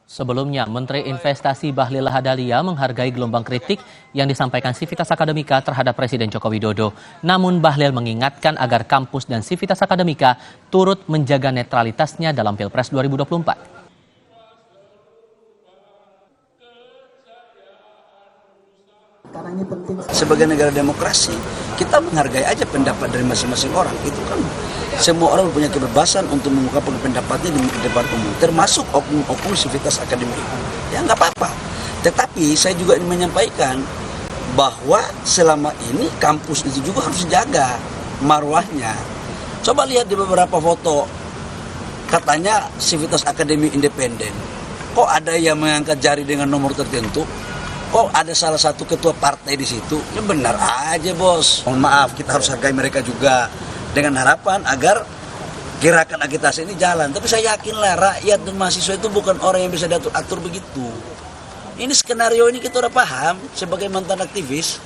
Sebelumnya, Menteri Investasi Bahlil Lahadalia menghargai gelombang kritik yang disampaikan Civitas Akademika terhadap Presiden Joko Widodo. Namun Bahlil mengingatkan agar kampus dan Civitas Akademika turut menjaga netralitasnya dalam Pilpres 2024. Karena ini penting. Sebagai negara demokrasi, kita menghargai aja pendapat dari masing-masing orang. Itu kan semua orang punya kebebasan untuk mengungkapkan pendapatnya di depan umum, termasuk oknum-oknum Civitas Akademik. Ya nggak apa-apa. Tetapi saya juga ingin menyampaikan bahwa selama ini kampus itu juga harus jaga marwahnya. Coba lihat di beberapa foto, katanya Civitas Akademik independen. Kok ada yang mengangkat jari dengan nomor tertentu? Kok ada salah satu ketua partai di situ? Ya benar aja, bos. Mohon maaf, kita harus hargai mereka juga dengan harapan agar gerakan agitasi ini jalan. Tapi saya yakinlah rakyat dan mahasiswa itu bukan orang yang bisa diatur-atur begitu. Ini skenario ini kita udah paham sebagai mantan aktivis.